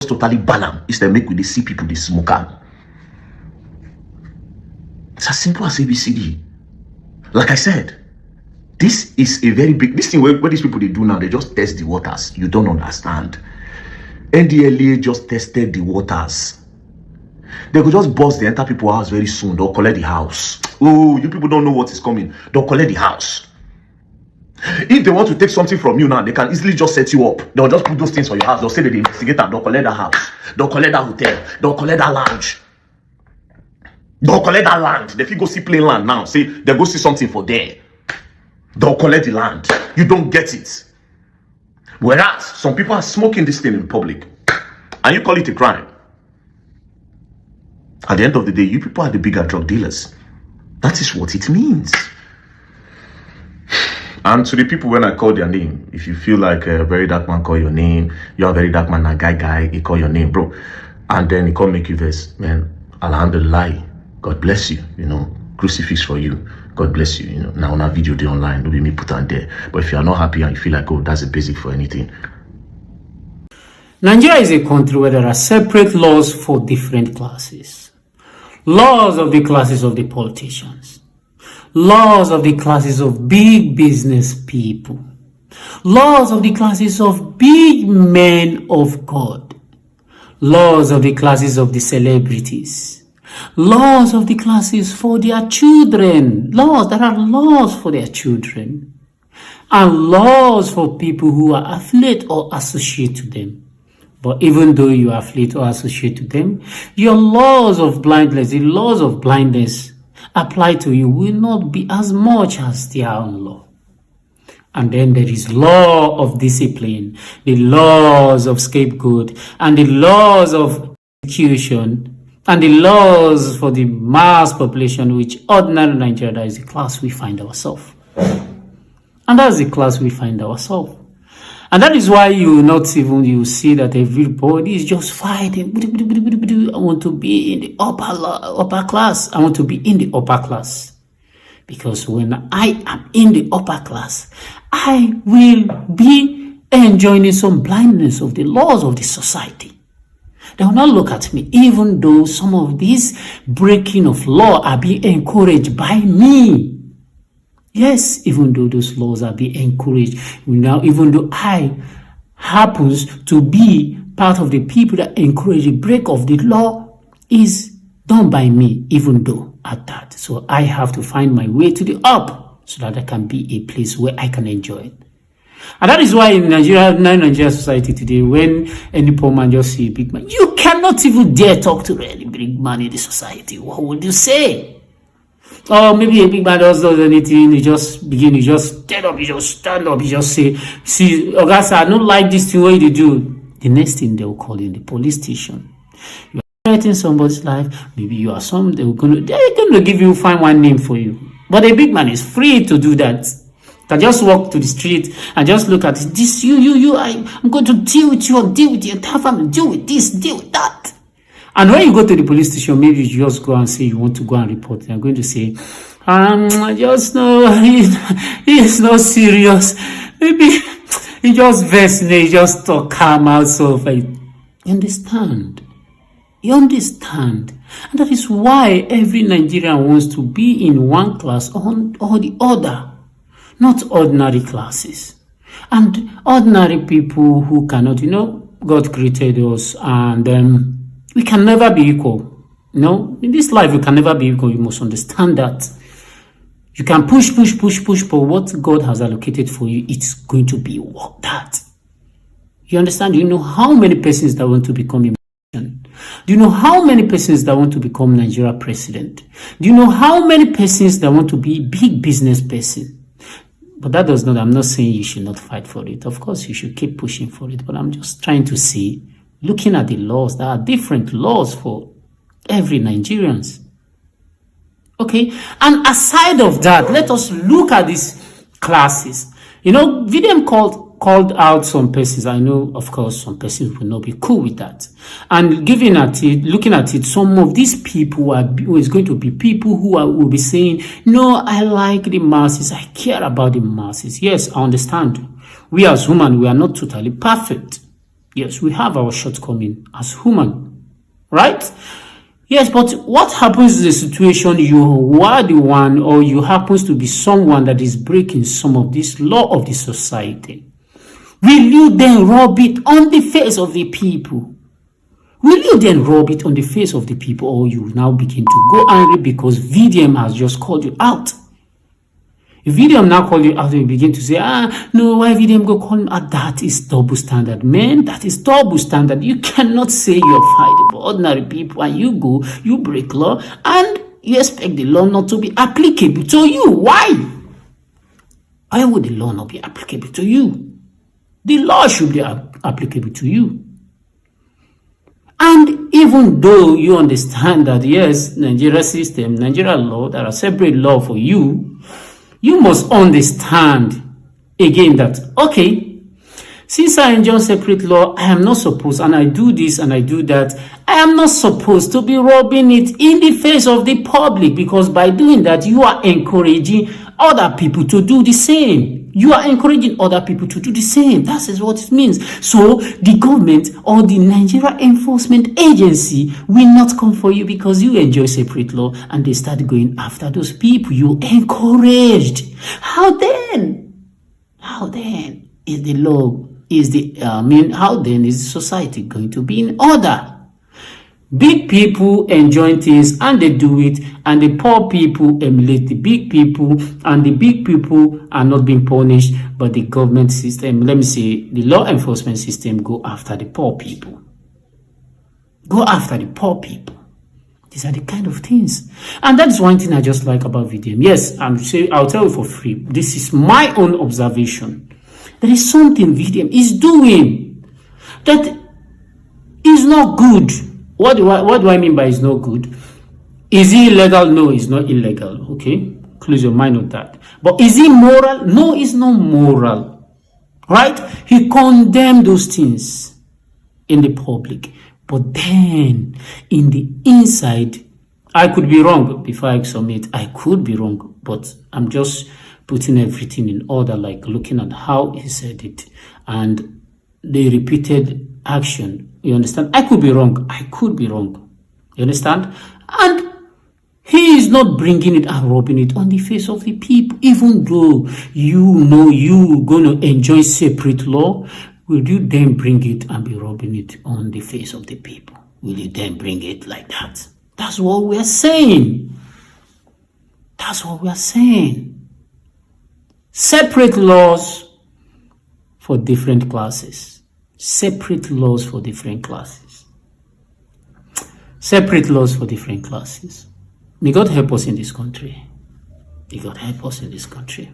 totally ban them. Instead, make with the see people they smoke them. It's as simple as ABCD. Like I said, this is a very big, this thing where these people they do now, they just test the waters. You don't understand. NDLEA just tested the waters. They could just bust the enter people's house very soon. They'll collect the house. Oh, you people don't know what is coming. They'll collect the house. If they want to take something from you now, they can easily just set you up. They'll just put those things on your house. They'll say that they investigate and they'll collect that house. They'll collect that hotel. They'll collect that lounge. They'll collect that land. They go see plain land now. Say they go see something for there. They'll collect the land. You don't get it. Whereas some people are smoking this thing in public, and you call it a crime. At the end of the day, you people are the bigger drug dealers. That is what it means. And to the people, when I call their name, if you feel like Very Dark Man call your name, you're Very Dark Man, a guy, he call your name, bro. And then he can't make you this, man, alhamdulillah, God bless you, you know, crucifix for you, God bless you, you know. Now on a video day online, don't be me put on there. But if you are not happy and you feel like, oh, that's a basic for anything. Nigeria is a country where there are separate laws for different classes. Laws of the classes of the politicians. Laws of the classes of big business people. Laws of the classes of big men of God. Laws of the classes of the celebrities. Laws of the classes for their children. There are laws for their children. And laws for people who are affiliate or associate to them. But even though you are affiliate or associate to them, your laws of blindness, the laws of blindness applied to you will not be as much as their own law. And then there is law of discipline, the laws of scapegoat, and the laws of execution, and the laws for the mass population, which ordinary Nigeria, that is the class we find ourselves. And that's the class we find ourselves. And that is why you see that everybody is just fighting. I want to be in the upper class. I want to be in the upper class. Because when I am in the upper class, I will be enjoying some blindness of the laws of the society. They will not look at me, even though some of these breaking of law are being encouraged by me. Yes, even though those laws are being encouraged, now even though I happens to be part of the people that encourage the break of the law is done by me, even though at that. So I have to find my way to the up so that I can be a place where I can enjoy it. And that is why in Nigeria society today, when any poor man just see a big man, you cannot even dare talk to any big man in the society. What would you say? Or maybe a big man does anything, you just stand up, you just stand up, you just say, see, Augusta, I don't like this thing, what you do. The next thing they will call you in the police station. You are threatening somebody's life, maybe you are they're going to give you, find one name for you. But a big man is free to do that. Can just walk to the street and just look at this, I'm going to deal with you, deal with the entire family, deal with this, deal with that. And when you go to the police station, maybe you just go and say you want to go and report. They're going to say, I just know he's not serious. Maybe he just vexed me, he just talk calm out. So you understand? You understand? And that is why every Nigerian wants to be in one class or the other, not ordinary classes. And ordinary people who cannot, God created us and we can never be equal. In this life, you can never be equal. You must understand that. You can push, but what God has allocated for you, it's going to be that. You understand? Do you know how many persons that want to become a musician? Do you know how many persons that want to become Nigeria president? Do you know how many persons that want to be big business person? But that does not, I'm not saying you should not fight for it. Of course, you should keep pushing for it. But I'm just trying to see, looking at the laws, there are different laws for every Nigerians. Okay, and aside of that, let us look at these classes. VDM called out some persons. I know, of course, some persons will not be cool with that. And looking at it, some of these people is going to be people who will be saying, no, I like the masses, I care about the masses. Yes, I understand. We as human, we are not totally perfect. Yes, we have our shortcoming as human, right? Yes, but what happens in the situation you are the one, or you happens to be someone that is breaking some of this law of the society? Will you then rub it on the face of the people? Will you then rub it on the face of the people, or you now begin to go angry because VDM has just called you out? If VDM now call you out, you begin to say, no, why VDM go call him out? That is double standard, man. That is double standard. You cannot say you're fighting for ordinary people and you go, you break law, and you expect the law not to be applicable to you. Why? Why would the law not be applicable to you? The law should be applicable to you. And even though you understand that, yes, Nigeria system, Nigeria law, there are separate law for you, you must understand again that, okay, since I enjoy separate law, I am not supposed, and I do this and I do that, I am not supposed to be rubbing it in the face of the public, because by doing that, you are encouraging other people to do the same. You are encouraging other people to do the same. That is what it means. So the government or the Nigeria Enforcement Agency will not come for you because you enjoy separate law, and they start going after those people you encouraged. How then? How then is the law, how then is society going to be in order? Big people enjoy things and they do it, and the poor people emulate the big people, and the big people are not being punished, but the government system, let me say, the law enforcement system go after the poor people. Go after the poor people. These are the kind of things. And that is one thing I just like about VDM. Yes, I'll tell you for free. This is my own observation. There is something VDM is doing that is not good. What do I mean by it's not good? Is it illegal? No, it's not illegal. Okay, close your mind on that. But is it moral? No, it's not moral. Right? He condemned those things in the public. But then, in the inside, I could be wrong before I submit. I could be wrong, but I'm just putting everything in order, like looking at how he said it and the repeated action. You understand? I could be wrong. I could be wrong. You understand? And he is not bringing it and rubbing it on the face of the people, even though you know you're going to enjoy separate law. Will you then bring it and be rubbing it on the face of the people? Will you then bring it like that? That's what we're saying. That's what we're saying. Separate laws for different classes. Separate laws for different classes. Separate laws for different classes. May God help us in this country. May God help us in this country.